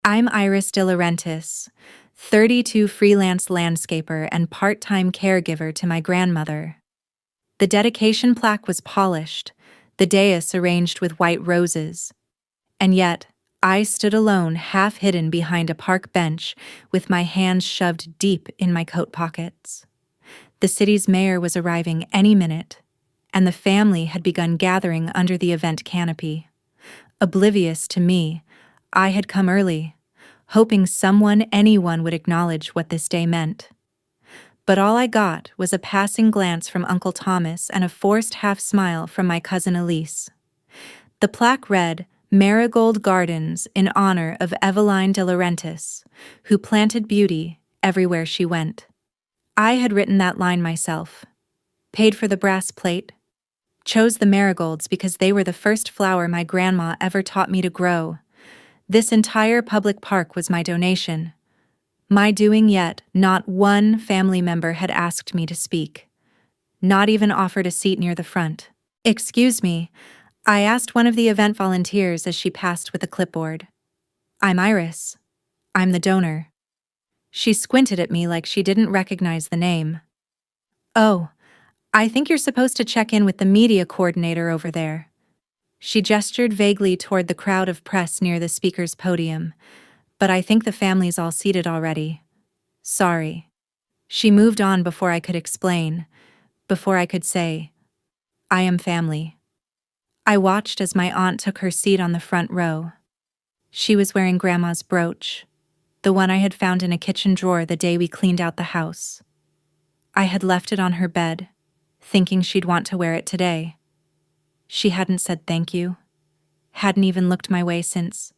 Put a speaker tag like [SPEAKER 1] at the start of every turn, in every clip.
[SPEAKER 1] I'm Iris De Laurentiis, 32 freelance landscaper and part-time caregiver to my grandmother. The dedication plaque was polished, the dais arranged with white roses. And yet, I stood alone, half hidden behind a park bench, with my hands shoved deep in my coat pockets. The city's mayor was arriving any minute, and the family had begun gathering under the event canopy. Oblivious to me, I had come early, hoping anyone would acknowledge what this day meant. But all I got was a passing glance from Uncle Thomas and a forced half-smile from my cousin Elise. The plaque read, "Marigold Gardens in honor of Eveline de Laurentiis, who planted beauty everywhere she went." I had written that line myself, paid for the brass plate, chose the marigolds because they were the first flower my grandma ever taught me to grow. This entire public park was my donation. My doing, yet not one family member had asked me to speak. Not even offered a seat near the front. "Excuse me," I asked one of the event volunteers as she passed with a clipboard. "I'm Iris. I'm the donor." She squinted at me like she didn't recognize the name. "Oh, I think you're supposed to check in with the media coordinator over there." She gestured vaguely toward the crowd of press near the speaker's podium, "but I think the family's all seated already. Sorry." She moved on before I could explain, before I could say, "I am family." I watched as my aunt took her seat on the front row. She was wearing Grandma's brooch, the one I had found in a kitchen drawer the day we cleaned out the house. I had left it on her bed, thinking she'd want to wear it today. She hadn't said thank you, hadn't even looked my way since.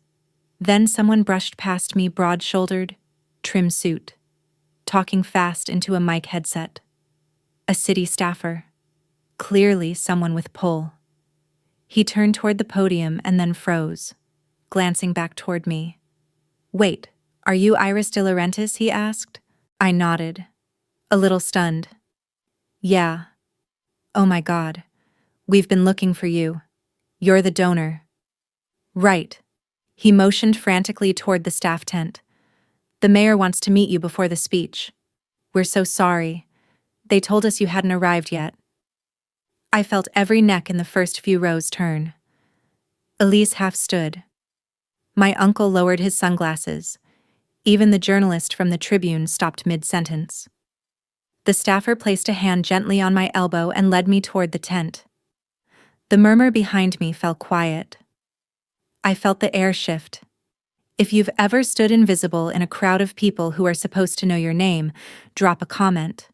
[SPEAKER 1] Then someone brushed past me, broad-shouldered, trim suit, talking fast into a mic headset. A city staffer, clearly someone with pull. He turned toward the podium and then froze, glancing back toward me. "Wait, are you Iris De Laurentiis?" he asked. I nodded, a little stunned. "Yeah. Oh my God. We've been looking for you. You're the donor." "Right." He motioned frantically toward the staff tent. "The mayor wants to meet you before the speech. We're so sorry. They told us you hadn't arrived yet." I felt every neck in the first few rows turn. Elise half stood. My uncle lowered his sunglasses. Even the journalist from the Tribune stopped mid-sentence. The staffer placed a hand gently on my elbow and led me toward the tent. The murmur behind me fell quiet. I felt the air shift. If you've ever stood invisible in a crowd of people who are supposed to know your name, drop a comment.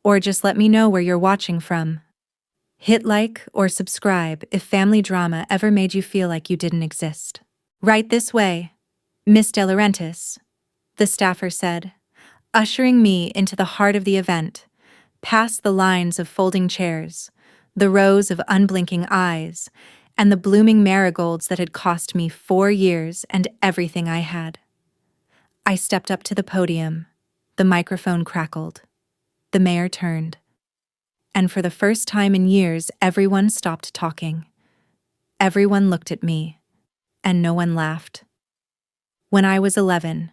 [SPEAKER 1] Or just let me know where you're watching from. Hit like or subscribe if family drama ever made you feel like you didn't exist. "Right this way, Miss De Laurentiis," the staffer said, ushering me into the heart of the event, past the lines of folding chairs, the rows of unblinking eyes, and the blooming marigolds that had cost me 4 years and everything I had. I stepped up to the podium. The microphone crackled. The mayor turned. And for the first time in years, everyone stopped talking. Everyone looked at me, and no one laughed. When I was 11,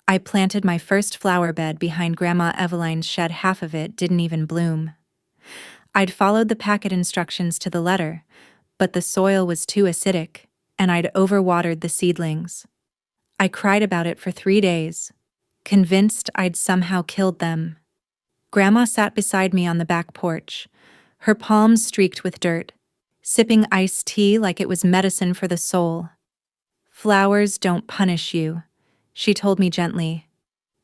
[SPEAKER 1] I planted my first flower bed behind Grandma Eveline's shed. Half of it didn't even bloom. I'd followed the packet instructions to the letter, but the soil was too acidic, and I'd overwatered the seedlings. I cried about it for 3 days, convinced I'd somehow killed them. Grandma sat beside me on the back porch, her palms streaked with dirt, sipping iced tea like it was medicine for the soul. "Flowers don't punish you," she told me gently.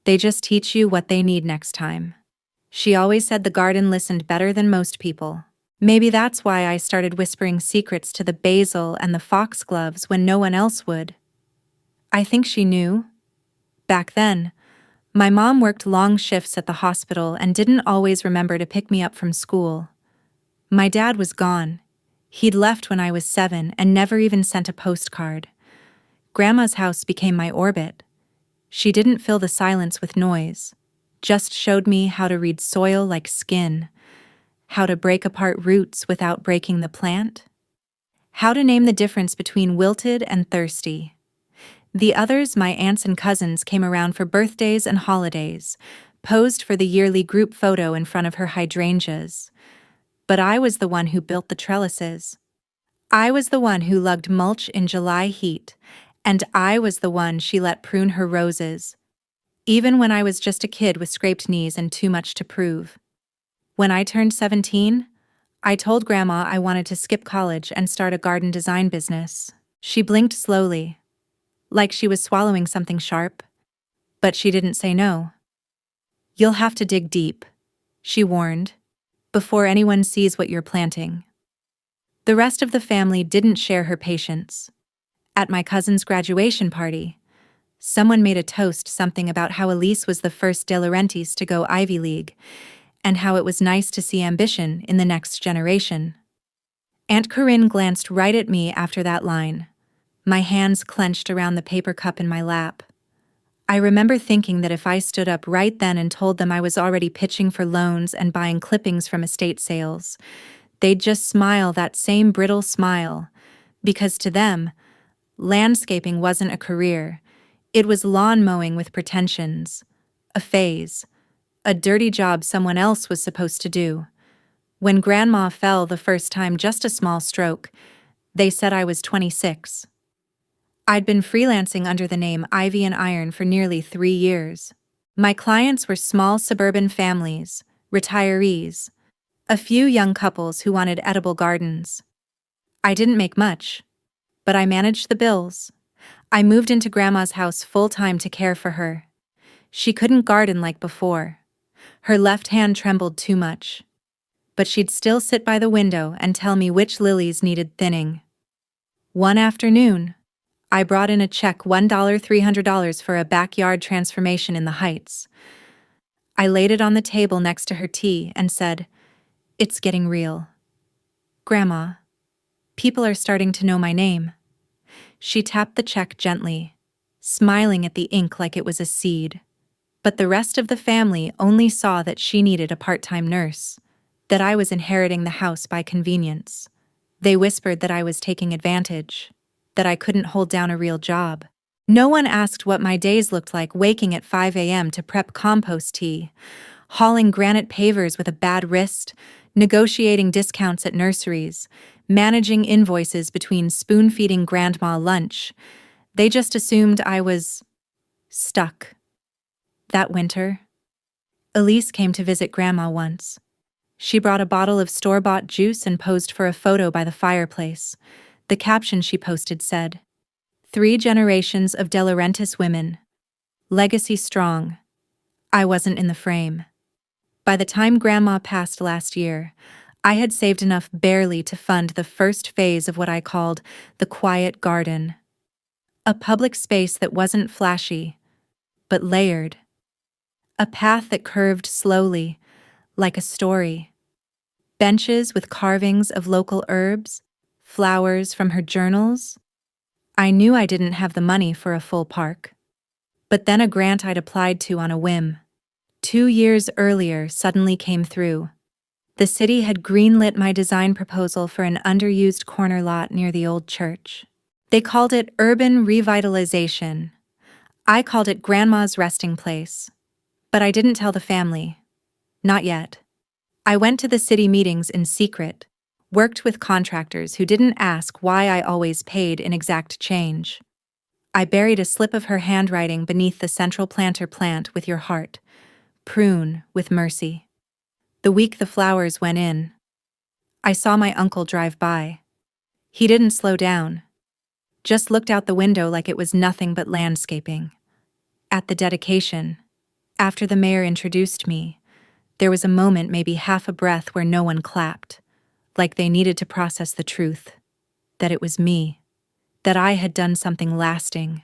[SPEAKER 1] "They just teach you what they need next time." She always said the garden listened better than most people. Maybe that's why I started whispering secrets to the basil and the foxgloves when no one else would. I think she knew. Back then, my mom worked long shifts at the hospital and didn't always remember to pick me up from school. My dad was gone. He'd left when I was 7 and never even sent a postcard. Grandma's house became my orbit. She didn't fill the silence with noise, just showed me how to read soil like skin, how to break apart roots without breaking the plant, how to name the difference between wilted and thirsty. The others, my aunts and cousins, came around for birthdays and holidays, posed for the yearly group photo in front of her hydrangeas. But I was the one who built the trellises. I was the one who lugged mulch in July heat, and I was the one she let prune her roses, even when I was just a kid with scraped knees and too much to prove. When I turned 17, I told Grandma I wanted to skip college and start a garden design business. She blinked slowly, like she was swallowing something sharp, but she didn't say no. "You'll have to dig deep," she warned, "before anyone sees what you're planting." The rest of the family didn't share her patience. At my cousin's graduation party, someone made a toast something about how Elise was the first De Laurentiis to go Ivy League, and how it was nice to see ambition in the next generation. Aunt Corinne glanced right at me after that line, my hands clenched around the paper cup in my lap. I remember thinking that if I stood up right then and told them I was already pitching for loans and buying clippings from estate sales, they'd just smile, that same brittle smile, because to them, landscaping wasn't a career. It was lawn mowing with pretensions, a phase, a dirty job someone else was supposed to do. When Grandma fell the first time, just a small stroke, they said I was 26. I'd been freelancing under the name Ivy and Iron for nearly 3 years. My clients were small suburban families, retirees, a few young couples who wanted edible gardens. I didn't make much, but I managed the bills. I moved into Grandma's house full-time to care for her. She couldn't garden like before. Her left hand trembled too much. But she'd still sit by the window and tell me which lilies needed thinning. One afternoon, I brought in a check, $300 for a backyard transformation in the Heights. I laid it on the table next to her tea and said, "It's getting real. Grandma, people are starting to know my name." She tapped the check gently, smiling at the ink like it was a seed. But the rest of the family only saw that she needed a part-time nurse, that I was inheriting the house by convenience. They whispered that I was taking advantage, that I couldn't hold down a real job. No one asked what my days looked like, waking at 5 a.m. to prep compost tea, hauling granite pavers with a bad wrist, negotiating discounts at nurseries, managing invoices between spoon-feeding Grandma lunch. They just assumed I was stuck. That winter, Elise came to visit Grandma once. She brought a bottle of store-bought juice and posed for a photo by the fireplace. The caption she posted said, "3 generations of De Laurentiis women. Legacy strong." I wasn't in the frame. By the time Grandma passed last year, I had saved enough barely to fund the first phase of what I called the quiet garden. A public space that wasn't flashy, but layered. A path that curved slowly, like a story. Benches with carvings of local herbs, flowers from her journals. I knew I didn't have the money for a full park. But then a grant I'd applied to on a whim, 2 years earlier, suddenly came through. The city had greenlit my design proposal for an underused corner lot near the old church. They called it urban revitalization. I called it Grandma's resting place. But I didn't tell the family. Not yet. I went to the city meetings in secret, worked with contractors who didn't ask why I always paid in exact change. I buried a slip of her handwriting beneath the central planter, "Plant with your heart, prune with mercy." The week the flowers went in, I saw my uncle drive by. He didn't slow down, just looked out the window like it was nothing but landscaping. At the dedication, after the mayor introduced me, there was a moment, maybe half a breath, where no one clapped, like they needed to process the truth, that it was me, that I had done something lasting.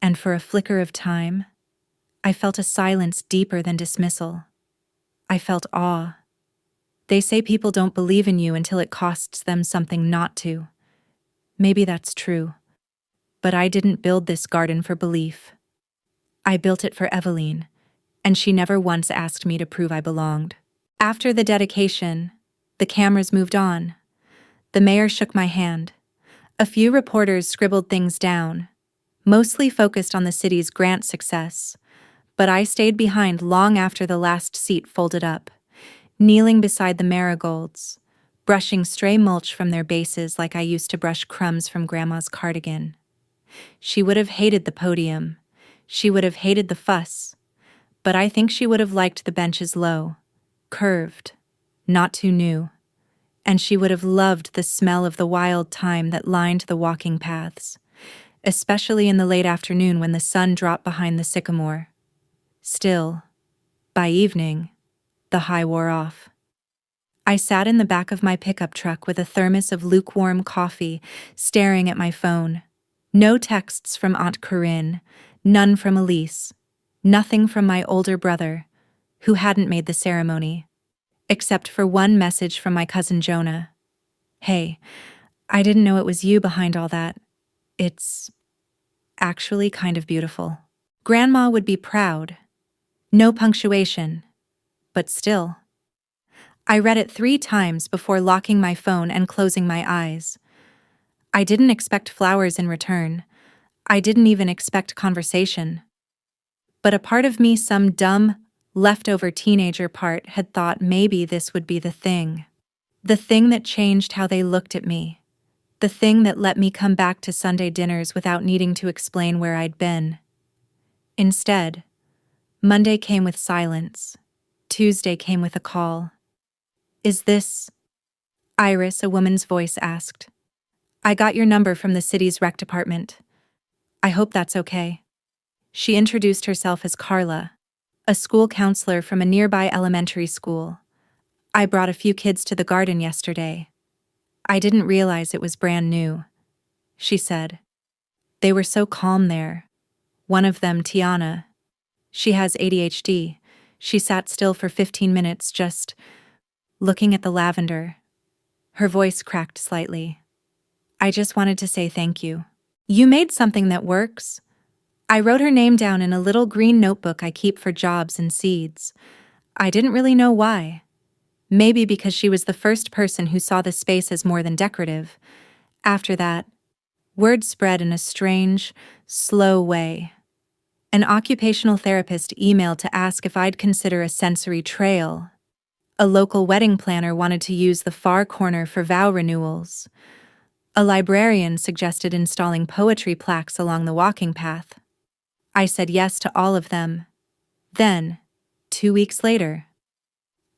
[SPEAKER 1] And for a flicker of time, I felt a silence deeper than dismissal. I felt awe. They say people don't believe in you until it costs them something not to. Maybe that's true. But I didn't build this garden for belief. I built it for Eveline, and she never once asked me to prove I belonged. After the dedication, the cameras moved on. The mayor shook my hand. A few reporters scribbled things down. mostly focused on the city's grant success, but I stayed behind long after the last seat folded up, kneeling beside the marigolds, brushing stray mulch from their bases like I used to brush crumbs from Grandma's cardigan. She would have hated the podium. She would have hated the fuss. But I think she would have liked the benches low, curved, not too new. And she would have loved the smell of the wild thyme that lined the walking paths, especially in the late afternoon when the sun dropped behind the sycamore. Still, by evening, the high wore off. I sat in the back of my pickup truck with a thermos of lukewarm coffee, staring at my phone. No texts from Aunt Corinne, none from Elise, nothing from my older brother, who hadn't made the ceremony, except for one message from my cousin Jonah. "Hey, I didn't know it was you behind all that. It's actually kind of beautiful." Grandma would be proud. No punctuation, but still. I read it 3 times before locking my phone and closing my eyes. I didn't expect flowers in return. I didn't even expect conversation. But a part of me, some dumb, leftover teenager part, had thought maybe this would be the thing. The thing that changed how they looked at me. The thing that let me come back to Sunday dinners without needing to explain where I'd been. Instead, Monday came with silence. Tuesday came with a call. "Is this Iris?" a woman's voice asked. "I got your number from the city's rec department. I hope that's okay." She introduced herself as Carla, a school counselor from a nearby elementary school. "I brought a few kids to the garden yesterday. I didn't realize it was brand new," she said. "They were so calm there. One of them, Tiana. She has ADHD. She sat still for 15 minutes just looking at the lavender." Her voice cracked slightly. "I just wanted to say thank you. You made something that works." I wrote her name down in a little green notebook I keep for jobs and seeds. I didn't really know why. Maybe because she was the first person who saw the space as more than decorative. After that, word spread in a strange, slow way. An occupational therapist emailed to ask if I'd consider a sensory trail. A local wedding planner wanted to use the far corner for vow renewals. A librarian suggested installing poetry plaques along the walking path. I said yes to all of them. Then, 2 weeks later,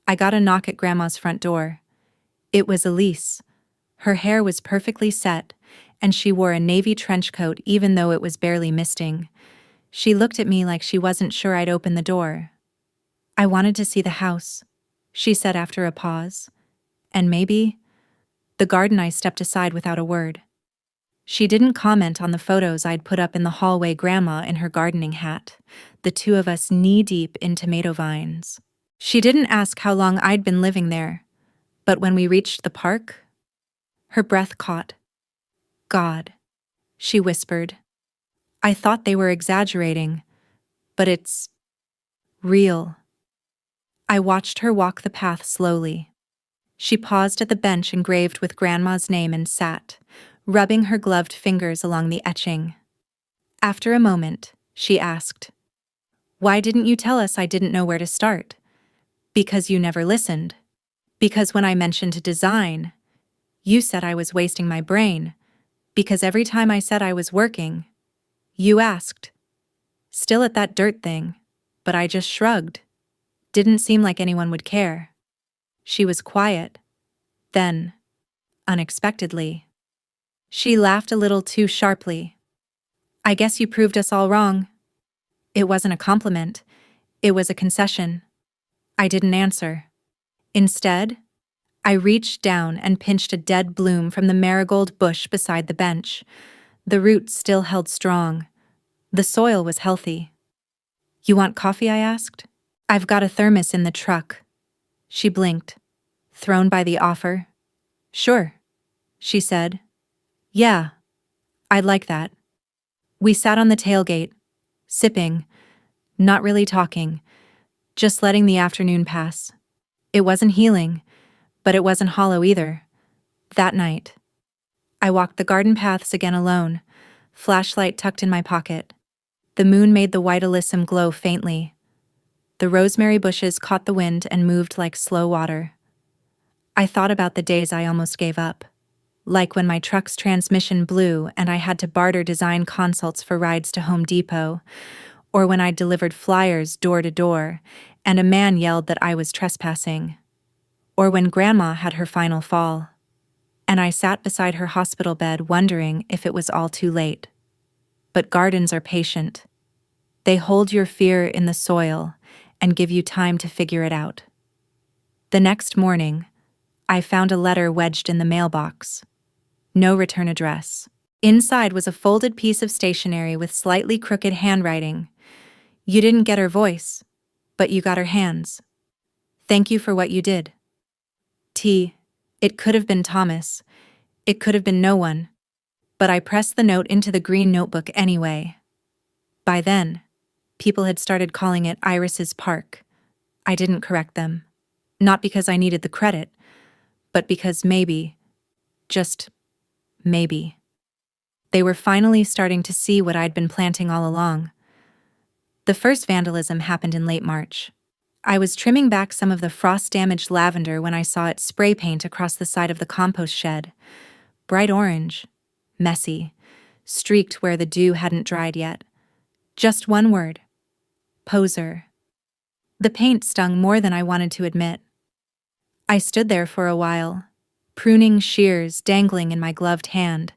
[SPEAKER 1] I got a knock at Grandma's front door. It was Elise. Her hair was perfectly set, and she wore a navy trench coat even though it was barely misting. She looked at me like she wasn't sure I'd open the door. "I wanted to see the house," she said after a pause. "And maybe the garden." I stepped aside without a word. She didn't comment on the photos I'd put up in the hallway, Grandma in her gardening hat, the two of us knee-deep in tomato vines. She didn't ask how long I'd been living there, but when we reached the park, her breath caught. "God," she whispered. "I thought they were exaggerating, but it's real." I watched her walk the path slowly. She paused at the bench engraved with Grandma's name and sat, rubbing her gloved fingers along the etching. After a moment, she asked, "Why didn't you tell us?" I didn't know where to start. "Because you never listened. Because when I mentioned design, you said I was wasting my brain. Because every time I said I was working, you asked. Still at that dirt thing, but I just shrugged. Didn't seem like anyone would care." She was quiet. Then, unexpectedly, she laughed a little too sharply. "I guess you proved us all wrong." It wasn't a compliment. It was a concession. I didn't answer. Instead, I reached down and pinched a dead bloom from the marigold bush beside the bench. The roots still held strong. The soil was healthy. "You want coffee?" I asked. "I've got a thermos in the truck." She blinked, thrown by the offer. "Sure," she said. "Yeah, I'd like that." We sat on the tailgate, sipping, not really talking, just letting the afternoon pass. It wasn't healing, but it wasn't hollow either. That night, I walked the garden paths again alone, flashlight tucked in my pocket. The moon made the white alyssum glow faintly. The rosemary bushes caught the wind and moved like slow water. I thought about the days I almost gave up. Like when my truck's transmission blew and I had to barter design consults for rides to Home Depot, or when I delivered flyers door to door and a man yelled that I was trespassing, or when Grandma had her final fall, and I sat beside her hospital bed wondering if it was all too late. But gardens are patient. They hold your fear in the soil and give you time to figure it out. The next morning, I found a letter wedged in the mailbox. No return address. Inside was a folded piece of stationery with slightly crooked handwriting. You didn't get her voice, but you got her hands. Thank you for what you did. T. It could have been Thomas. It could have been no one. But I pressed the note into the green notebook anyway. By then, people had started calling it Iris's Park. I didn't correct them. Not because I needed the credit, but because maybe, just maybe, they were finally starting to see what I'd been planting all along. The first vandalism happened in late March. I was trimming back some of the frost-damaged lavender when I saw it spray paint across the side of the compost shed. Bright orange, messy, streaked where the dew hadn't dried yet. Just one word: poser. The paint stung more than I wanted to admit. I stood there for a while, pruning shears dangling in my gloved hand.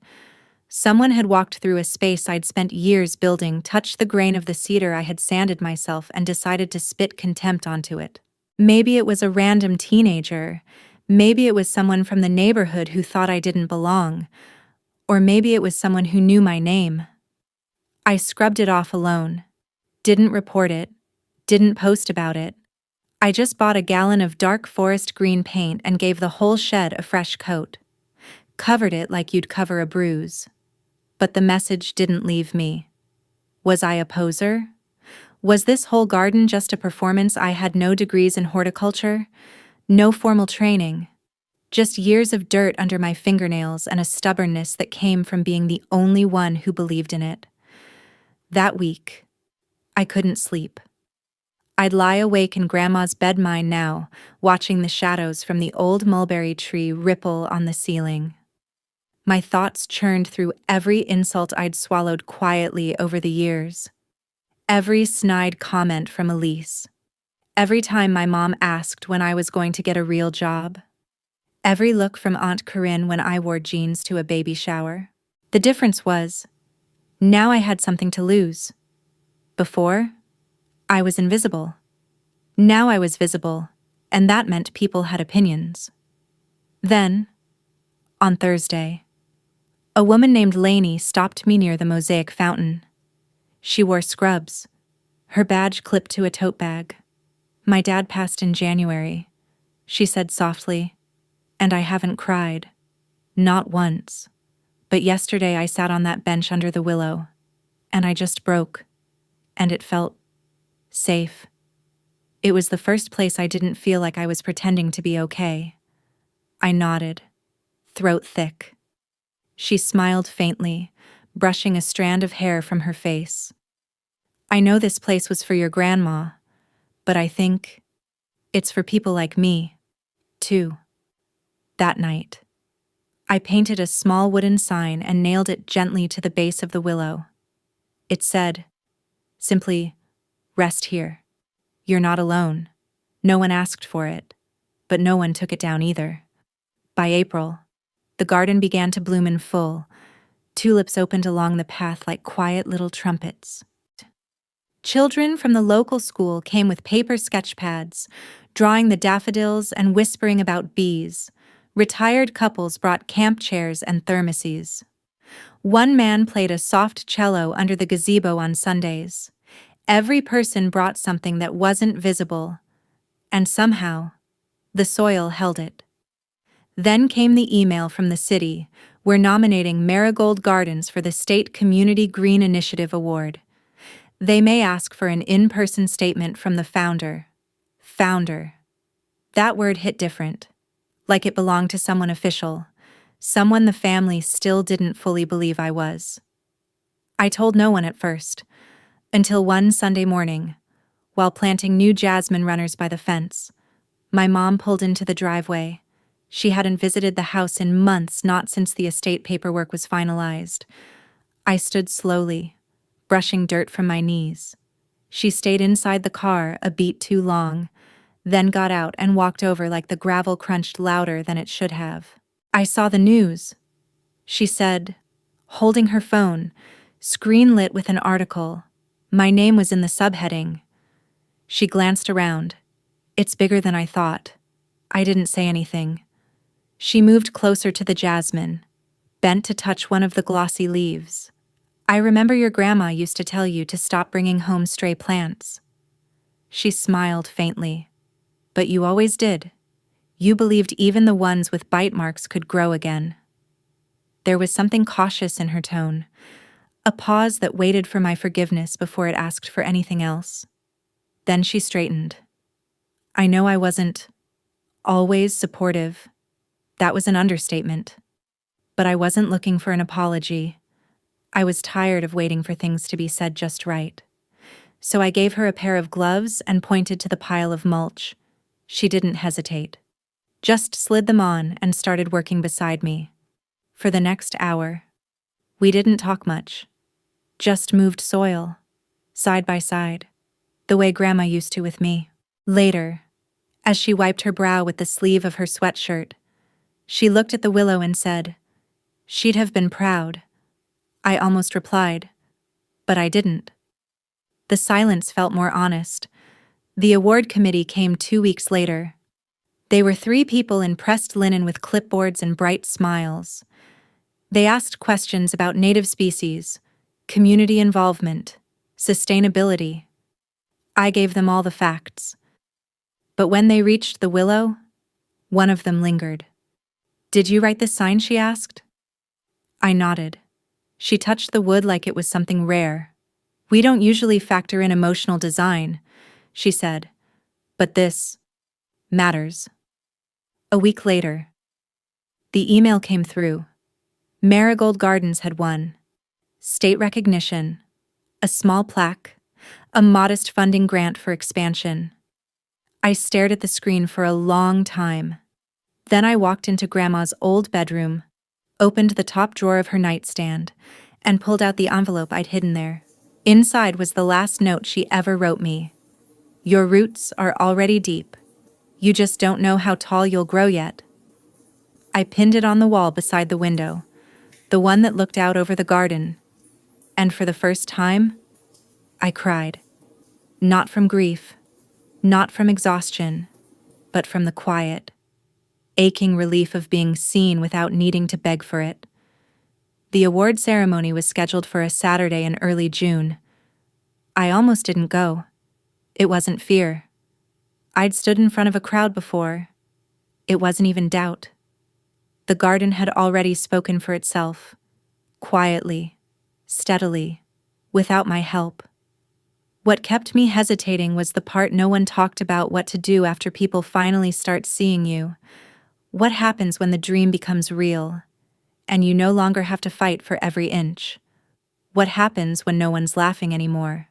[SPEAKER 1] Someone had walked through a space I'd spent years building, touched the grain of the cedar I had sanded myself, and decided to spit contempt onto it. Maybe it was a random teenager. Maybe it was someone from the neighborhood who thought I didn't belong. Or maybe it was someone who knew my name. I scrubbed it off alone. Didn't report it. Didn't post about it. I just bought a gallon of dark forest green paint and gave the whole shed a fresh coat. Covered it like you'd cover a bruise. But the message didn't leave me. Was I a poser? Was this whole garden just a performance? I had no degrees in horticulture, no formal training, just years of dirt under my fingernails and a stubbornness that came from being the only one who believed in it. That week, I couldn't sleep. I'd lie awake in Grandma's bed mine now, watching the shadows from the old mulberry tree ripple on the ceiling. My thoughts churned through every insult I'd swallowed quietly over the years. Every snide comment from Elise. Every time my mom asked when I was going to get a real job. Every look from Aunt Corinne when I wore jeans to a baby shower. The difference was, now I had something to lose. Before, I was invisible. Now I was visible, and that meant people had opinions. Then, on Thursday, a woman named Lainey stopped me near the mosaic fountain. She wore scrubs, her badge clipped to a tote bag. My dad passed in January, she said softly, and I haven't cried. Not once. But yesterday I sat on that bench under the willow, and I just broke, and it felt safe. It was the first place I didn't feel like I was pretending to be okay. I nodded, throat thick. She smiled faintly, brushing a strand of hair from her face. I know this place was for your grandma, but I think it's for people like me, too. That night, I painted a small wooden sign and nailed it gently to the base of the willow. It said, simply, "Rest here. You're not alone." No one asked for it, but no one took it down either. By April, the garden began to bloom in full. Tulips opened along the path like quiet little trumpets. Children from the local school came with paper sketch pads, drawing the daffodils and whispering about bees. Retired couples brought camp chairs and thermoses. One man played a soft cello under the gazebo on Sundays. Every person brought something that wasn't visible, and somehow, the soil held it. Then came the email from the city. We're nominating Marigold Gardens for the State Community Green Initiative Award. They may ask for an in-person statement from the founder. Founder. That word hit different, like it belonged to someone official, someone the family still didn't fully believe I was. I told no one at first, until one Sunday morning, while planting new jasmine runners by the fence, my mom pulled into the driveway. She hadn't visited the house in months, not since the estate paperwork was finalized. I stood slowly, brushing dirt from my knees. She stayed inside the car a beat too long, then got out and walked over like the gravel crunched louder than it should have. "I saw the news," she said, holding her phone, screen lit with an article. My name was in the subheading. She glanced around. "It's bigger than I thought." I didn't say anything. She moved closer to the jasmine, bent to touch one of the glossy leaves. "I remember your grandma used to tell you to stop bringing home stray plants." She smiled faintly. "But you always did. You believed even the ones with bite marks could grow again." There was something cautious in her tone, a pause that waited for my forgiveness before it asked for anything else. Then she straightened. "I know I wasn't always supportive. That was an understatement. But I wasn't looking for an apology. I was tired of waiting for things to be said just right. So I gave her a pair of gloves and pointed to the pile of mulch. She didn't hesitate. Just slid them on and started working beside me. For the next hour, we didn't talk much. Just moved soil, side by side, the way Grandma used to with me. Later, as she wiped her brow with the sleeve of her sweatshirt, she looked at the willow and said, "She'd have been proud." I almost replied, but I didn't. The silence felt more honest. The award committee came 2 weeks later. They were 3 people in pressed linen with clipboards and bright smiles. They asked questions about native species, community involvement, sustainability. I gave them all the facts. But when they reached the willow, one of them lingered. "Did you write this sign?" she asked. I nodded. She touched the wood like it was something rare. "We don't usually factor in emotional design," she said, "but this matters." A week later, the email came through. Marigold Gardens had won. State recognition, a small plaque, a modest funding grant for expansion. I stared at the screen for a long time. Then I walked into Grandma's old bedroom, opened the top drawer of her nightstand, and pulled out the envelope I'd hidden there. Inside was the last note she ever wrote me. "Your roots are already deep. You just don't know how tall you'll grow yet." I pinned it on the wall beside the window, the one that looked out over the garden, and for the first time, I cried. Not from grief, not from exhaustion, but from the quiet, aching relief of being seen without needing to beg for it. The award ceremony was scheduled for a Saturday in early June. I almost didn't go. It wasn't fear. I'd stood in front of a crowd before. It wasn't even doubt. The garden had already spoken for itself, quietly, steadily, without my help. What kept me hesitating was the part no one talked about: what to do after people finally start seeing you. What happens when the dream becomes real, and you no longer have to fight for every inch? What happens when no one's laughing anymore?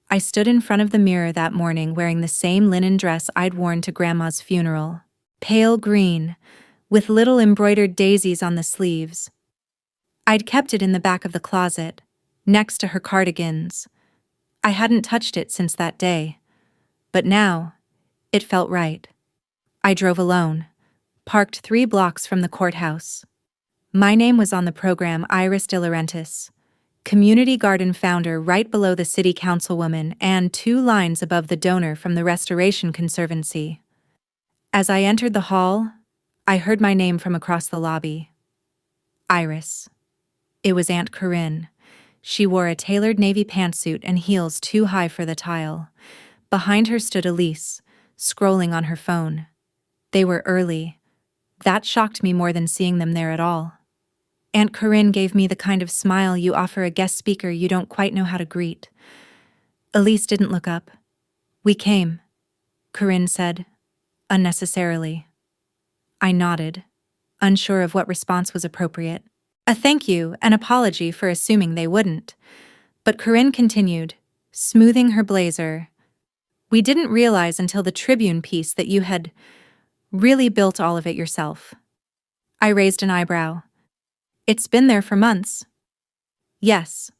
[SPEAKER 1] I stood in front of the mirror that morning wearing the same linen dress I'd worn to Grandma's funeral, pale green, with little embroidered daisies on the sleeves. I'd kept it in the back of the closet, next to her cardigans. I hadn't touched it since that day, but now, it felt right. I drove alone, parked 3 blocks from the courthouse. My name was on the program: Iris de Laurentiis, community garden founder, right below the city councilwoman and 2 lines above the donor from the Restoration Conservancy. As I entered the hall, I heard my name from across the lobby. Iris. It was Aunt Corinne. She wore a tailored navy pantsuit and heels too high for the tile. Behind her stood Elise, scrolling on her phone. They were early. That shocked me more than seeing them there at all. Aunt Corinne gave me the kind of smile you offer a guest speaker you don't quite know how to greet. Elise didn't look up. "We came," Corinne said, unnecessarily. I nodded, unsure of what response was appropriate. A thank you, an apology for assuming they wouldn't. But Corinne continued, smoothing her blazer. We didn't realize until the Tribune piece that you had really built all of it yourself. I raised an eyebrow. It's been there for months. Yes.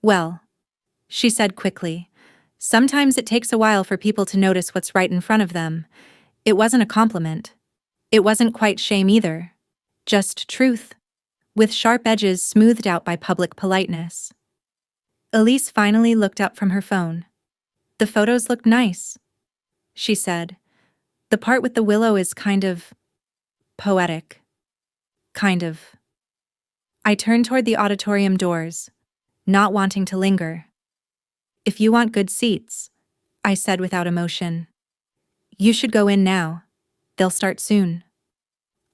[SPEAKER 1] Well, she said quickly. Sometimes it takes a while for people to notice what's right in front of them. It wasn't a compliment. It wasn't quite shame either. Just truth, with sharp edges smoothed out by public politeness. Elise finally looked up from her phone. The photos look nice, she said. The part with the willow is kind of poetic. Kind of. I turned toward the auditorium doors, not wanting to linger. If you want good seats, I said without emotion. You should go in now. They'll start soon.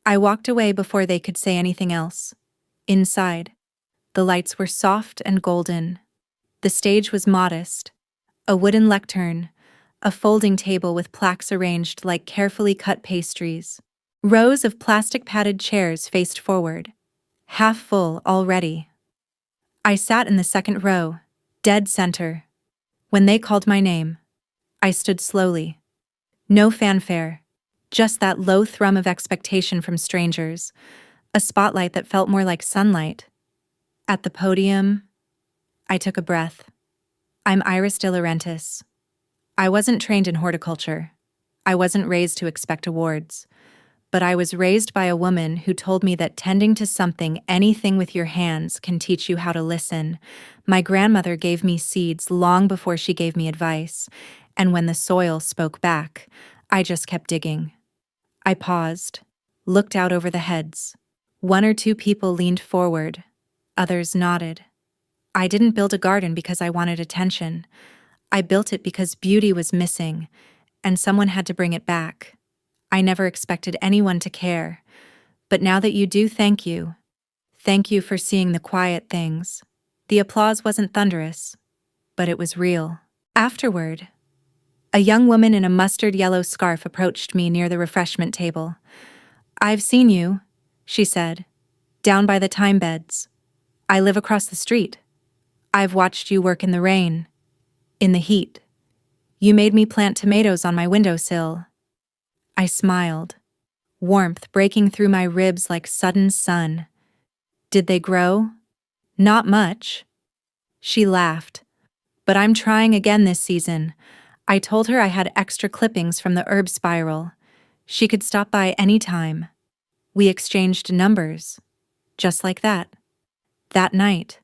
[SPEAKER 1] I walked away before they could say anything else. Inside, the lights were soft and golden. The stage was modest. A wooden lectern, a folding table with plaques arranged like carefully cut pastries. Rows of plastic-padded chairs faced forward, half full already. I sat in the second row, dead center. When they called my name, I stood slowly. No fanfare, just that low thrum of expectation from strangers, a spotlight that felt more like sunlight. At the podium, I took a breath. I'm Iris de Laurentiis. I wasn't trained in horticulture. I wasn't raised to expect awards. But I was raised by a woman who told me that tending to something, anything with your hands, can teach you how to listen. My grandmother gave me seeds long before she gave me advice, and when the soil spoke back, I just kept digging. I paused, looked out over the heads. One or two people leaned forward, others nodded. I didn't build a garden because I wanted attention. I built it because beauty was missing, and someone had to bring it back. I never expected anyone to care, but now that you do, thank you. Thank you for seeing the quiet things. The applause wasn't thunderous, but it was real. Afterward, a young woman in a mustard yellow scarf approached me near the refreshment table. I've seen you, she said, down by the time beds. I live across the street. I've watched you work in the rain, in the heat. You made me plant tomatoes on my windowsill. I smiled, warmth breaking through my ribs like sudden sun. Did they grow? Not much. She laughed. But I'm trying again this season. I told her I had extra clippings from the herb spiral. She could stop by any time. We exchanged numbers. Just like that. That night,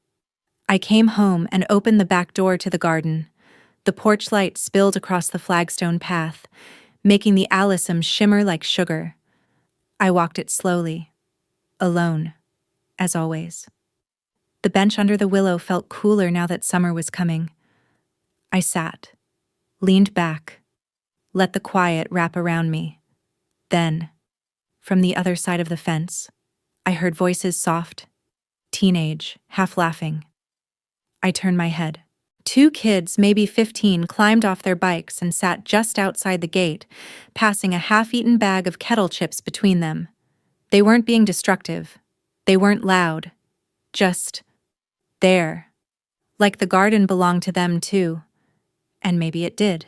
[SPEAKER 1] I came home and opened the back door to the garden. The porch light spilled across the flagstone path, making the alyssum shimmer like sugar. I walked it slowly, alone, as always. The bench under the willow felt cooler now that summer was coming. I sat, leaned back, let the quiet wrap around me. Then, from the other side of the fence, I heard voices soft, teenage, half laughing. I turned my head. 2 kids, maybe 15, climbed off their bikes and sat just outside the gate, passing a half-eaten bag of kettle chips between them. They weren't being destructive. They weren't loud. Just there. Like the garden belonged to them too. And maybe it did.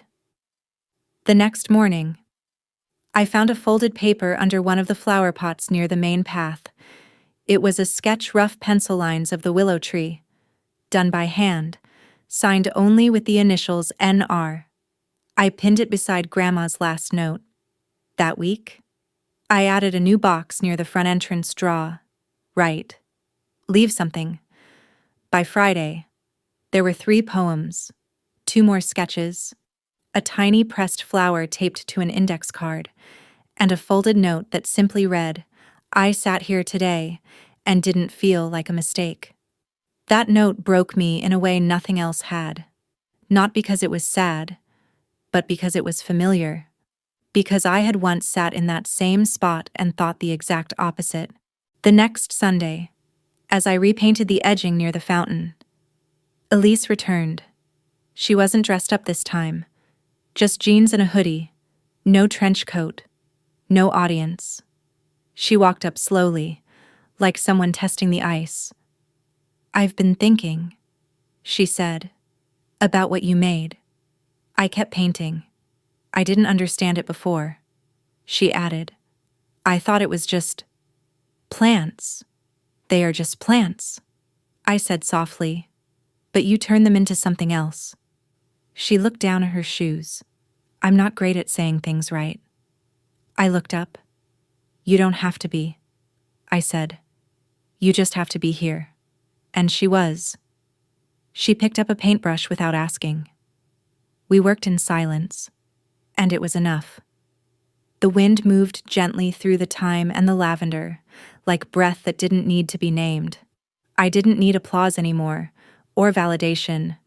[SPEAKER 1] The next morning, I found a folded paper under one of the flower pots near the main path. It was a sketch, rough pencil lines of the willow tree, done by hand, signed only with the initials NR. I pinned it beside Grandma's last note. That week, I added a new box near the front entrance draw. Write. Leave something. By Friday, there were 3 poems, 2 more sketches, a tiny pressed flower taped to an index card, and a folded note that simply read, I sat here today and didn't feel like a mistake. That note broke me in a way nothing else had. Not because it was sad, but because it was familiar. Because I had once sat in that same spot and thought the exact opposite. The next Sunday, as I repainted the edging near the fountain, Elise returned. She wasn't dressed up this time. Just jeans and a hoodie. No trench coat. No audience. She walked up slowly, like someone testing the ice. "I've been thinking," she said, "about what you made." I kept painting. "I didn't understand it before," she added. "I thought it was just plants. They are just plants," I said softly. "But you turn them into something else." She looked down at her shoes. "I'm not great at saying things right." I looked up. "You don't have to be," I said. "You just have to be here." And she was. She picked up a paintbrush without asking. We worked in silence, and it was enough. The wind moved gently through the thyme and the lavender, like breath that didn't need to be named. I didn't need applause anymore, or validation,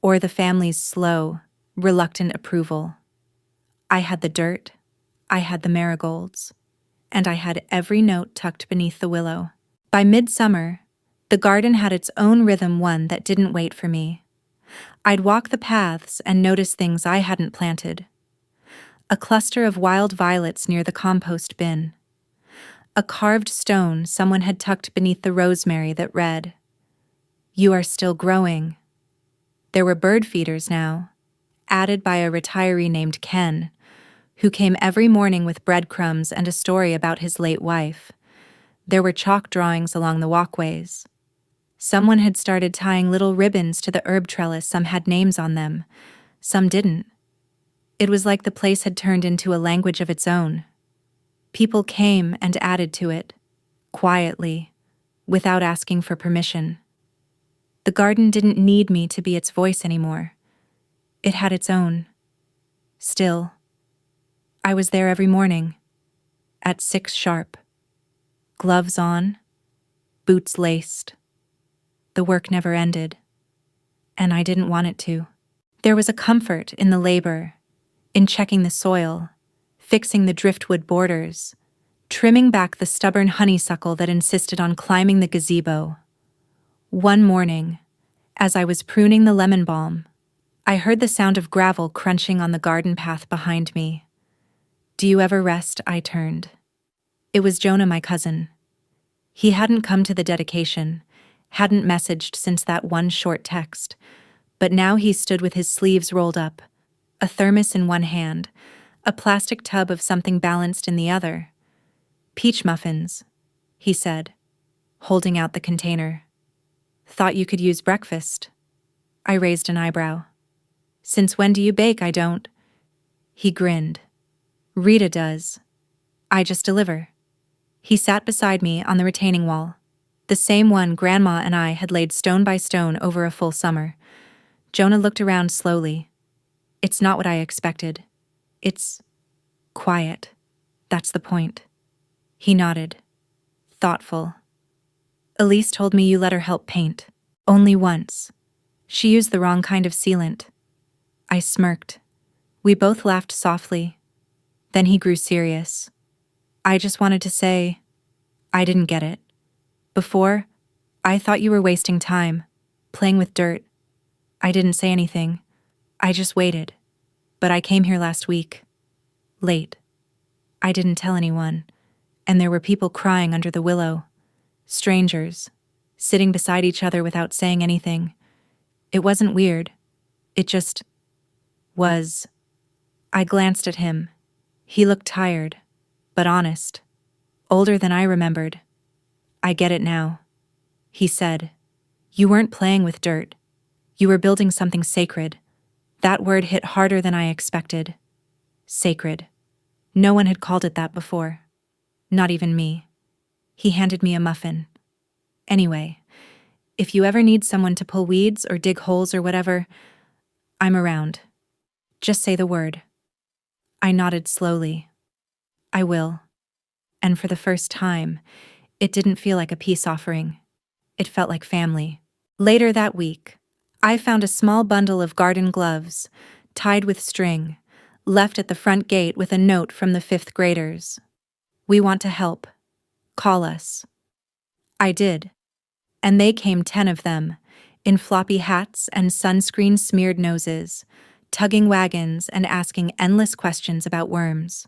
[SPEAKER 1] or the family's slow, reluctant approval. I had the dirt, I had the marigolds, and I had every note tucked beneath the willow. By midsummer, the garden had its own rhythm, one that didn't wait for me. I'd walk the paths and notice things I hadn't planted. A cluster of wild violets near the compost bin. A carved stone someone had tucked beneath the rosemary that read, "You are still growing." There were bird feeders now, added by a retiree named Ken, who came every morning with breadcrumbs and a story about his late wife. There were chalk drawings along the walkways. Someone had started tying little ribbons to the herb trellis. Some had names on them, some didn't. It was like the place had turned into a language of its own. People came and added to it, quietly, without asking for permission. The garden didn't need me to be its voice anymore. It had its own. Still, I was there every morning, at 6 sharp. Gloves on, boots laced. The work never ended, and I didn't want it to. There was a comfort in the labor, in checking the soil, fixing the driftwood borders, trimming back the stubborn honeysuckle that insisted on climbing the gazebo. One morning, as I was pruning the lemon balm, I heard the sound of gravel crunching on the garden path behind me. "Do you ever rest?" I turned. It was Jonah, my cousin. He hadn't come to the dedication, hadn't messaged since that one short text, but now he stood with his sleeves rolled up, a thermos in one hand, a plastic tub of something balanced in the other. "Peach muffins," he said, holding out the container. "Thought you could use breakfast." I raised an eyebrow. "Since when do you bake?" "I don't." He grinned. "Rita does. I just deliver." He sat beside me on the retaining wall, the same one Grandma and I had laid stone by stone over a full summer. Jonah looked around slowly. "It's not what I expected. It's quiet. That's the point." He nodded, thoughtful. "Elise told me you let her help paint. Only once. She used the wrong kind of sealant." I smirked. We both laughed softly. Then he grew serious. "I just wanted to say, I didn't get it. Before, I thought you were wasting time, playing with dirt. I didn't say anything. I just waited. But I came here last week. Late. I didn't tell anyone. And there were people crying under the willow. Strangers, sitting beside each other without saying anything. It wasn't weird. It just was." I glanced at him. He looked tired, but honest. Older than I remembered. "I get it now," he said. "You weren't playing with dirt. You were building something sacred." That word hit harder than I expected. Sacred. No one had called it that before. Not even me. He handed me a muffin. "Anyway, if you ever need someone to pull weeds or dig holes or whatever, I'm around. Just say the word." I nodded slowly. "I will." And for the first time, it didn't feel like a peace offering. It felt like family. Later that week, I found a small bundle of garden gloves, tied with string, left at the front gate with a note from the 5th graders. "We want to help. Call us." I did. And they came, 10 of them, in floppy hats and sunscreen-smeared noses, tugging wagons and asking endless questions about worms.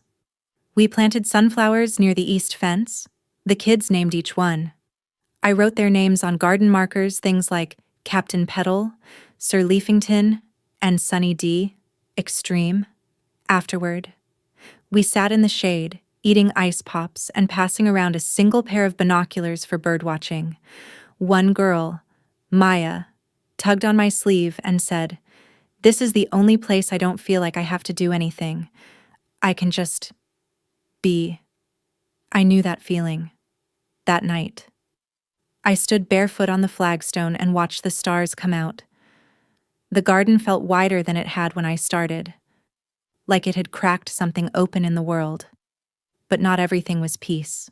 [SPEAKER 1] We planted sunflowers near the east fence. The kids named each one. I wrote their names on garden markers, things like Captain Petal, Sir Leafington, and Sunny D. Extreme. Afterward, we sat in the shade, eating ice pops and passing around a single pair of binoculars for birdwatching. One girl, Maya, tugged on my sleeve and said, "This is the only place I don't feel like I have to do anything. I can just be." I knew that feeling. That night. I stood barefoot on the flagstone and watched the stars come out. The garden felt wider than it had when I started, like it had cracked something open in the world. But not everything was peace.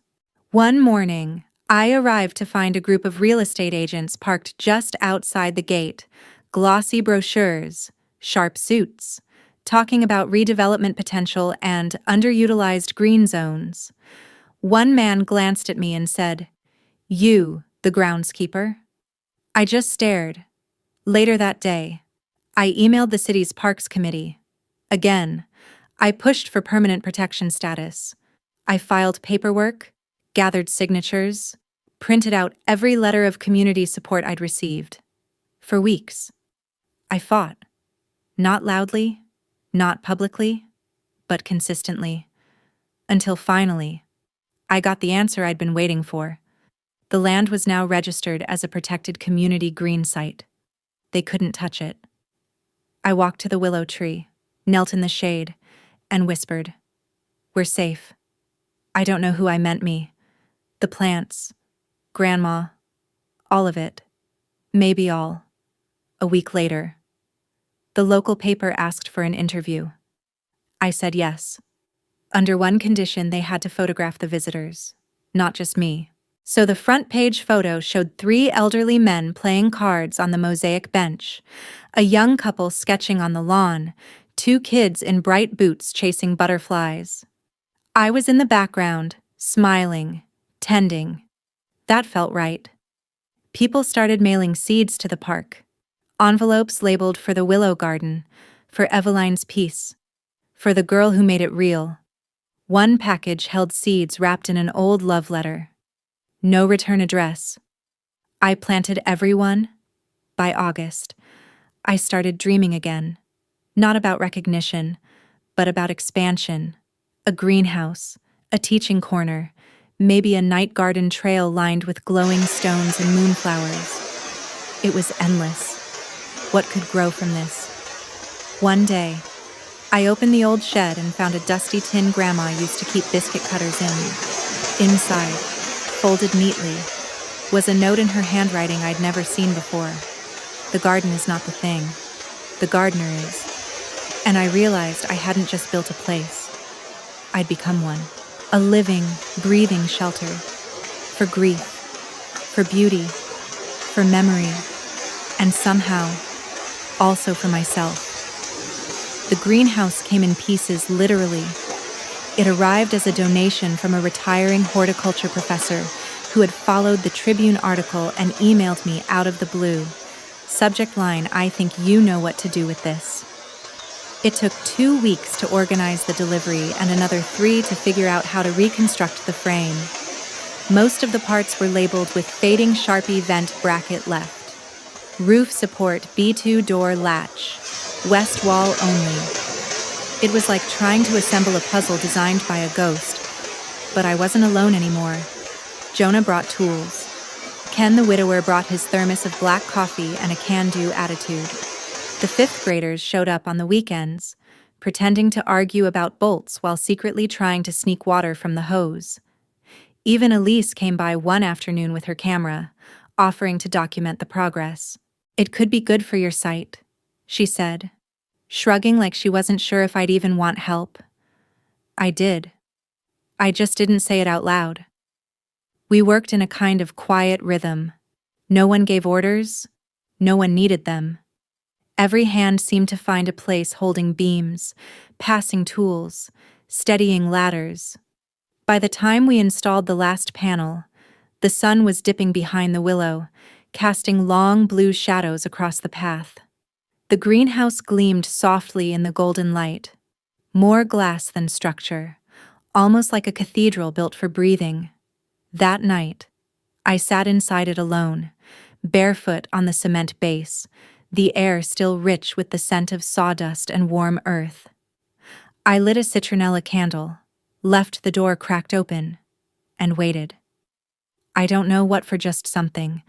[SPEAKER 1] One morning, I arrived to find a group of real estate agents parked just outside the gate, glossy brochures, sharp suits, talking about redevelopment potential and underutilized green zones. One man glanced at me and said, "You, the groundskeeper?" I just stared. Later that day, I emailed the city's parks committee. Again, I pushed for permanent protection status. I filed paperwork, gathered signatures, printed out every letter of community support I'd received. For weeks, I fought. Not loudly, not publicly, but consistently. Until finally, I got the answer I'd been waiting for. The land was now registered as a protected community green site. They couldn't touch it. I walked to the willow tree, knelt in the shade, and whispered, "We're safe." I don't know who I meant me. The plants, Grandma, all of it. Maybe all. A week later, the local paper asked for an interview. I said yes. Under one condition, they had to photograph the visitors, not just me. So the front page photo showed 3 elderly men playing cards on the mosaic bench, a young couple sketching on the lawn, 2 kids in bright boots chasing butterflies. I was in the background, smiling, tending. That felt right. People started mailing seeds to the park. Envelopes labeled for the Willow Garden, for Eveline's Peace, for the girl who made it real. One package held seeds wrapped in an old love letter. No return address. I planted every one. By August, I started dreaming again. Not about recognition, but about expansion. A greenhouse, a teaching corner, maybe a night garden trail lined with glowing stones and moonflowers. It was endless. What could grow from this? One day, I opened the old shed and found a dusty tin Grandma used to keep biscuit cutters in. Inside, folded neatly, was a note in her handwriting I'd never seen before. "The garden is not the thing. The gardener is." And I realized I hadn't just built a place. I'd become one. A living, breathing shelter. For grief, for beauty, for memory, and somehow, also for myself. The greenhouse came in pieces, literally. It arrived as a donation from a retiring horticulture professor who had followed the Tribune article and emailed me out of the blue. Subject line, "I think you know what to do with this." It took 2 weeks to organize the delivery and another 3 to figure out how to reconstruct the frame. Most of the parts were labeled with fading Sharpie vent bracket left. Roof support B2 door latch. West wall only. It was like trying to assemble a puzzle designed by a ghost. But I wasn't alone anymore. Jonah brought tools. Ken the widower brought his thermos of black coffee and a can-do attitude. The 5th graders showed up on the weekends, pretending to argue about bolts while secretly trying to sneak water from the hose. Even Elise came by one afternoon with her camera, offering to document the progress. "It could be good for your site," she said, shrugging like she wasn't sure if I'd even want help. I did. I just didn't say it out loud. We worked in a kind of quiet rhythm. No one gave orders. No one needed them. Every hand seemed to find a place holding beams, passing tools, steadying ladders. By the time we installed the last panel, the sun was dipping behind the willow, casting long blue shadows across the path. The greenhouse gleamed softly in the golden light, more glass than structure, almost like a cathedral built for breathing. That night, I sat inside it alone, barefoot on the cement base, the air still rich with the scent of sawdust and warm earth. I lit a citronella candle, left the door cracked open, and waited. I don't know what for, just something,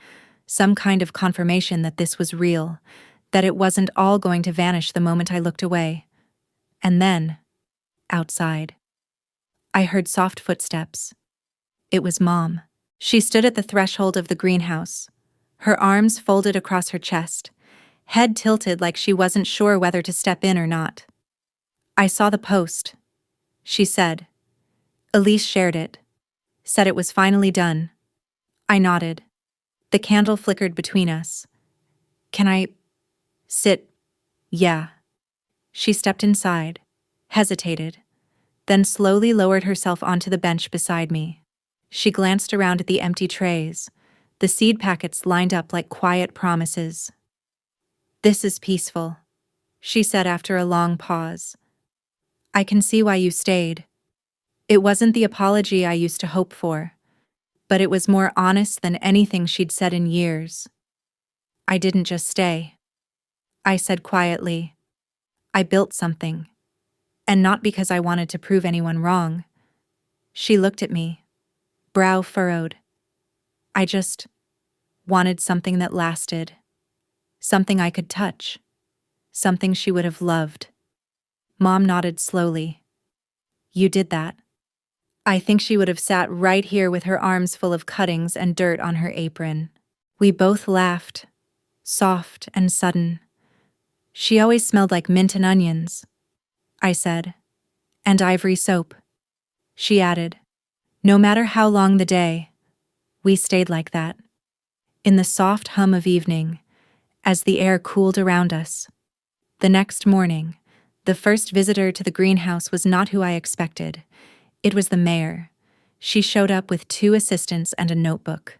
[SPEAKER 1] some kind of confirmation that this was real, that it wasn't all going to vanish the moment I looked away. And then, outside, I heard soft footsteps. It was Mom. She stood at the threshold of the greenhouse, her arms folded across her chest, head tilted like she wasn't sure whether to step in or not. "I saw the post," she said. "Elise shared it. Said it was finally done." I nodded. The candle flickered between us. "Can I sit?" "Yeah." She stepped inside, hesitated, then slowly lowered herself onto the bench beside me. She glanced around at the empty trays, the seed packets lined up like quiet promises. "This is peaceful," she said after a long pause. "I can see why you stayed. It wasn't the apology I used to hope for, but it was more honest than anything she'd said in years." "I didn't just stay," I said quietly. "I built something. And not because I wanted to prove anyone wrong." She looked at me, brow furrowed. "I just wanted something that lasted. Something I could touch. Something she would have loved." Mom nodded slowly. "You did that." I think she would have sat right here with her arms full of cuttings and dirt on her apron. We both laughed, soft and sudden. "She always smelled like mint and onions," I said. "And ivory soap," she added. No matter how long the day, we stayed like that. In the soft hum of evening, as the air cooled around us. The next morning, the first visitor to the greenhouse was not who I expected. It was the mayor. She showed up with 2 assistants and a notebook,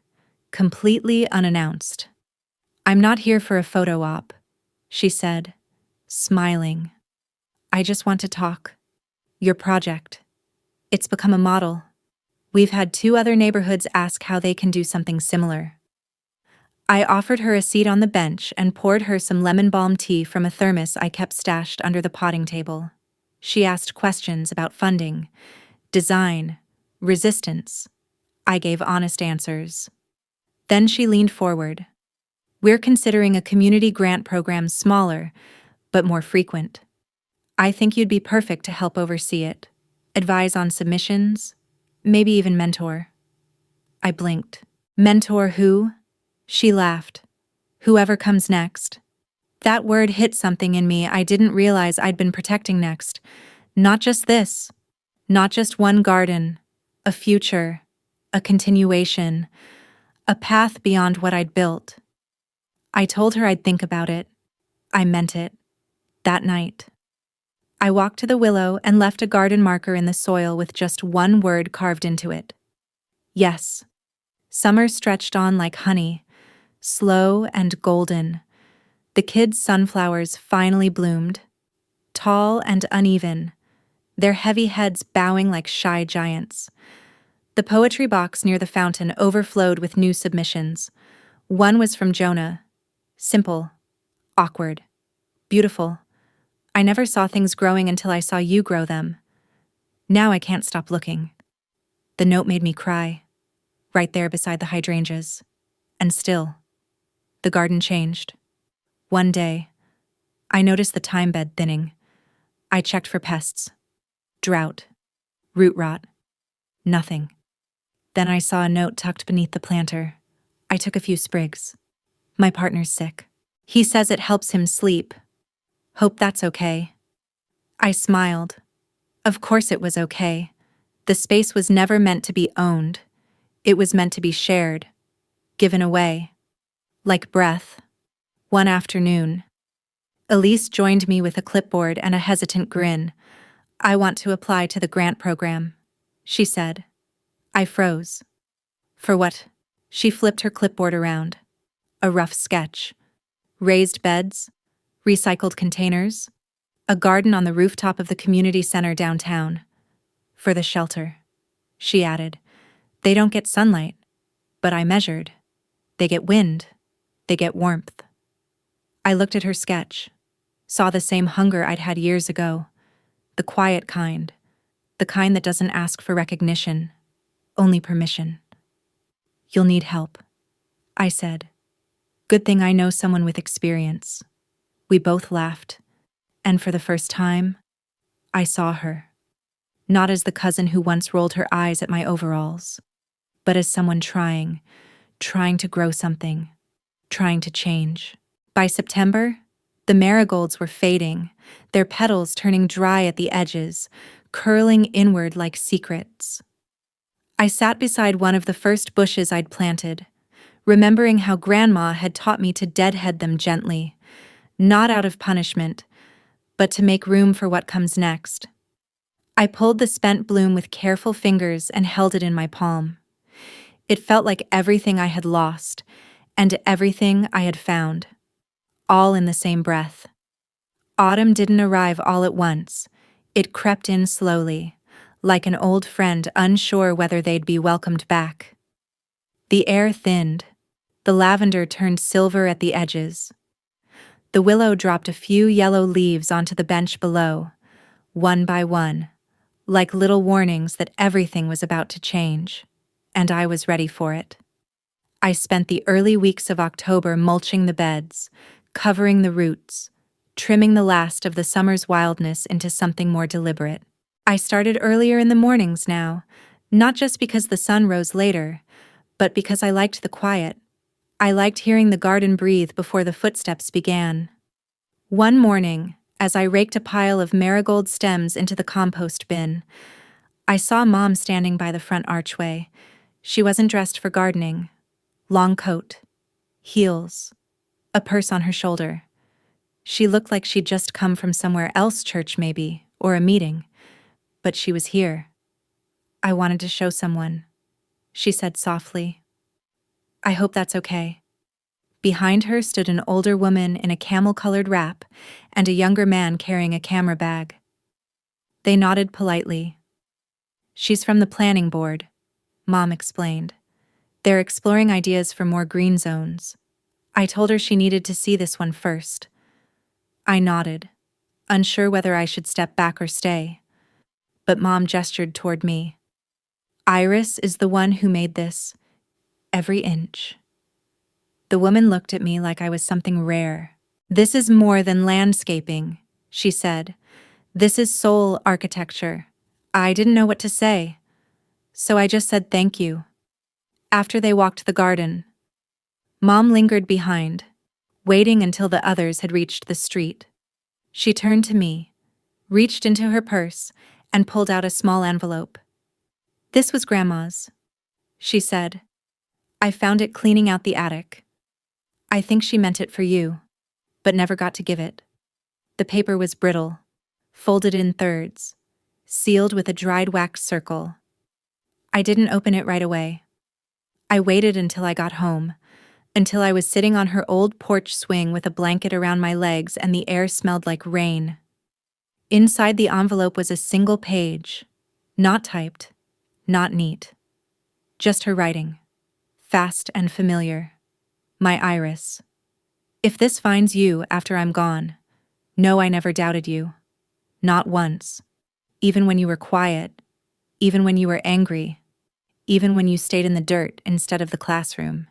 [SPEAKER 1] completely unannounced. "I'm not here for a photo op," she said, smiling. "I just want to talk. Your project. It's become a model. We've had 2 other neighborhoods ask how they can do something similar." I offered her a seat on the bench and poured her some lemon balm tea from a thermos I kept stashed under the potting table. She asked questions about funding, design, resistance. I gave honest answers. Then she leaned forward. "We're considering a community grant program, smaller, but more frequent. I think you'd be perfect to help oversee it, advise on submissions, maybe even mentor." I blinked. "Mentor who?" She laughed. "Whoever comes next." That word hit something in me I didn't realize I'd been protecting next. Not just this. Not just one garden. A future. A continuation. A path beyond what I'd built. I told her I'd think about it. I meant it. That night. I walked to the willow and left a garden marker in the soil with just one word carved into it. Yes. Summer stretched on like honey, slow and golden. The kids' sunflowers finally bloomed, tall and uneven, their heavy heads bowing like shy giants. The poetry box near the fountain overflowed with new submissions. One was from Jonah. Simple, awkward, beautiful. "I never saw things growing until I saw you grow them. Now I can't stop looking." The note made me cry, right there beside the hydrangeas. And still, the garden changed. One day, I noticed the thyme bed thinning. I checked for pests. Drought. Root rot. Nothing. Then I saw a note tucked beneath the planter. I took a few sprigs. "My partner's sick. He says it helps him sleep. Hope that's okay." I smiled. Of course it was okay. The space was never meant to be owned. It was meant to be shared, given away. Like breath. One afternoon, Elise joined me with a clipboard and a hesitant grin. "I want to apply to the grant program," she said. I froze. "For what?" She flipped her clipboard around. A rough sketch. Raised beds, recycled containers, a garden on the rooftop of the community center downtown. "For the shelter," she added. "They don't get sunlight. But I measured. They get wind. They get warmth. I looked at her sketch, saw the same hunger I'd had years ago, the quiet kind, the kind that doesn't ask for recognition, only permission. You'll need help, I said. Good thing I know someone with experience. We both laughed, and for the first time, I saw her. Not as the cousin who once rolled her eyes at my overalls, but as someone trying to grow something, trying to change. By September, the marigolds were fading, their petals turning dry at the edges, curling inward like secrets. I sat beside one of the first bushes I'd planted, remembering how Grandma had taught me to deadhead them gently, not out of punishment, but to make room for what comes next. I pulled the spent bloom with careful fingers and held it in my palm. It felt like everything I had lost, and everything I had found, all in the same breath. Autumn didn't arrive all at once. It crept in slowly, like an old friend unsure whether they'd be welcomed back. The air thinned. The lavender turned silver at the edges. The willow dropped a few yellow leaves onto the bench below, one by one, like little warnings that everything was about to change, and I was ready for it. I spent the early weeks of October mulching the beds, covering the roots, trimming the last of the summer's wildness into something more deliberate. I started earlier in the mornings now, not just because the sun rose later, but because I liked the quiet. I liked hearing the garden breathe before the footsteps began. One morning, as I raked a pile of marigold stems into the compost bin, I saw Mom standing by the front archway. She wasn't dressed for gardening. Long coat, heels, a purse on her shoulder. She looked like she'd just come from somewhere else, church maybe, or a meeting. But she was here. I wanted to show someone, she said softly. I hope that's okay. Behind her stood an older woman in a camel-colored wrap and a younger man carrying a camera bag. They nodded politely. She's from the planning board, Mom explained. They're exploring ideas for more green zones. I told her she needed to see this one first. I nodded, unsure whether I should step back or stay. But Mom gestured toward me. Iris is the one who made this, every inch. The woman looked at me like I was something rare. This is more than landscaping, she said. This is soul architecture. I didn't know what to say, so I just said thank you. After they walked the garden, Mom lingered behind, waiting until the others had reached the street. She turned to me, reached into her purse, and pulled out a small envelope. This was Grandma's, she said. I found it cleaning out the attic. I think she meant it for you, but never got to give it. The paper was brittle, folded in thirds, sealed with a dried wax circle. I didn't open it right away. I waited until I got home, until I was sitting on her old porch swing with a blanket around my legs and the air smelled like rain. Inside the envelope was a single page, not typed, not neat. Just her writing, fast and familiar. My Iris. If this finds you after I'm gone, know I never doubted you. Not once. Even when you were quiet, even when you were angry, even when you stayed in the dirt instead of the classroom.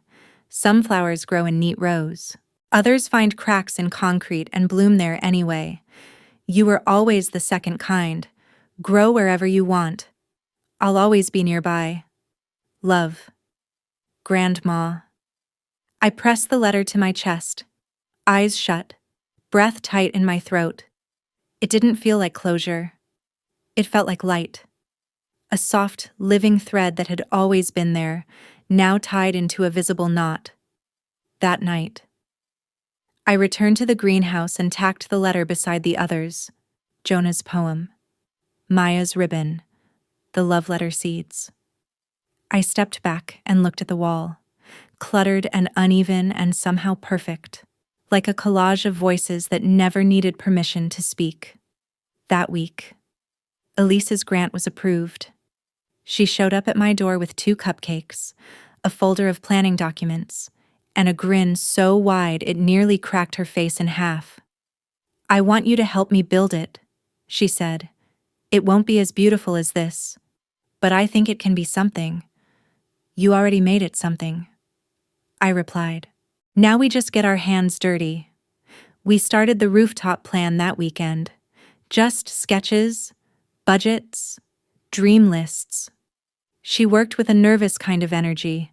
[SPEAKER 1] Some flowers grow in neat rows. Others find cracks in concrete and bloom there anyway. You were always the second kind. Grow wherever you want. I'll always be nearby. Love. Grandma. I pressed the letter to my chest, eyes shut, breath tight in my throat. It didn't feel like closure. It felt like light. A soft, living thread that had always been there, now tied into a visible knot. That night, I returned to the greenhouse and tacked the letter beside the others. Jonah's poem, Maya's ribbon, the love letter seeds. I stepped back and looked at the wall, cluttered and uneven and somehow perfect, like a collage of voices that never needed permission to speak. That week, Elise's grant was approved. She showed up at my door with 2 cupcakes, a folder of planning documents, and a grin so wide it nearly cracked her face in half. "I want you to help me build it," she said. "It won't be as beautiful as this, but I think it can be something." "You already made it something," I replied. "Now we just get our hands dirty." We started the rooftop plan that weekend. Just sketches, budgets, dream lists. She worked with a nervous kind of energy,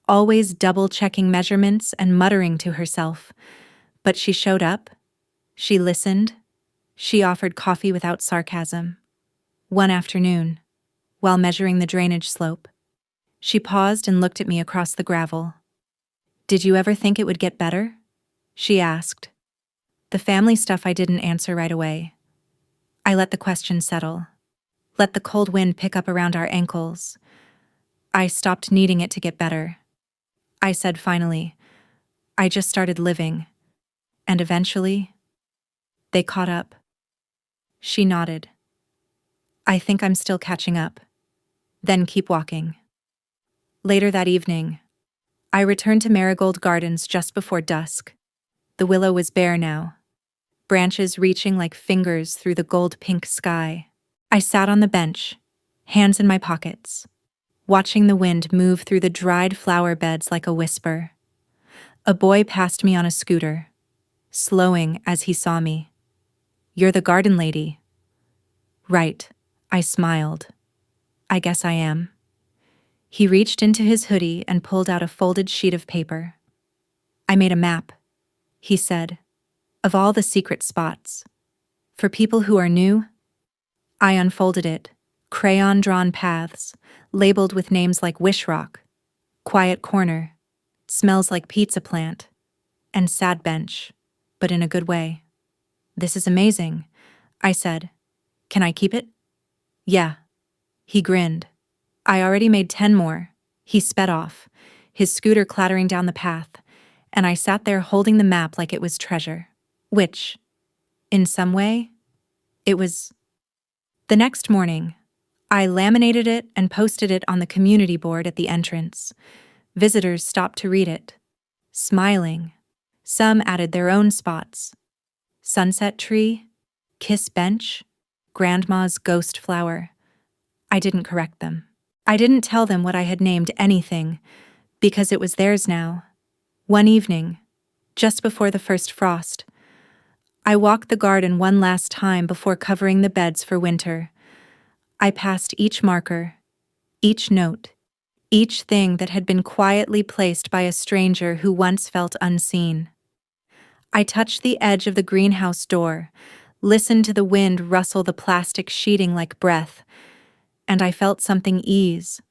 [SPEAKER 1] always double-checking measurements and muttering to herself. But she showed up. She listened. She offered coffee without sarcasm. One afternoon, while measuring the drainage slope, she paused and looked at me across the gravel. "Did you ever think it would get better?" she asked. The family stuff I didn't answer right away. I let the question settle. Let the cold wind pick up around our ankles. I stopped needing it to get better. I said finally, "I just started living." And eventually, they caught up. She nodded. "I think I'm still catching up." Then keep walking. Later that evening, I returned to Marigold Gardens just before dusk. The willow was bare now, branches reaching like fingers through the gold-pink sky. I sat on the bench, hands in my pockets, watching the wind move through the dried flower beds like a whisper. A boy passed me on a scooter, slowing as he saw me. "You're the garden lady." "Right," I smiled. "I guess I am." He reached into his hoodie and pulled out a folded sheet of paper. "I made a map," he said, "of all the secret spots. For people who are new." I unfolded it, crayon-drawn paths, labeled with names like Wish Rock, Quiet Corner, Smells Like Pizza Plant, and Sad Bench, but in a good way. "This is amazing," I said. "Can I keep it?" "Yeah." He grinned. "I already made 10 more. He sped off, his scooter clattering down the path, and I sat there holding the map like it was treasure. Which, in some way, it was. The next morning, I laminated it and posted it on the community board at the entrance. Visitors stopped to read it, smiling. Some added their own spots. Sunset tree, kiss bench, grandma's ghost flower. I didn't correct them. I didn't tell them what I had named anything, because it was theirs now. One evening, just before the first frost, I walked the garden one last time before covering the beds for winter. I passed each marker, each note, each thing that had been quietly placed by a stranger who once felt unseen. I touched the edge of the greenhouse door, listened to the wind rustle the plastic sheeting like breath, and I felt something ease,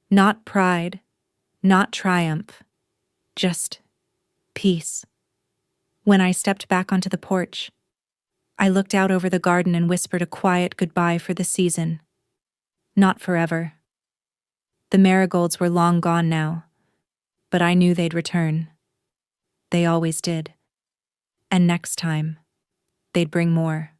[SPEAKER 1] not pride, not triumph, just peace. When I stepped back onto the porch, I looked out over the garden and whispered a quiet goodbye for the season. Not forever. The marigolds were long gone now, but I knew they'd return. They always did. And next time, they'd bring more.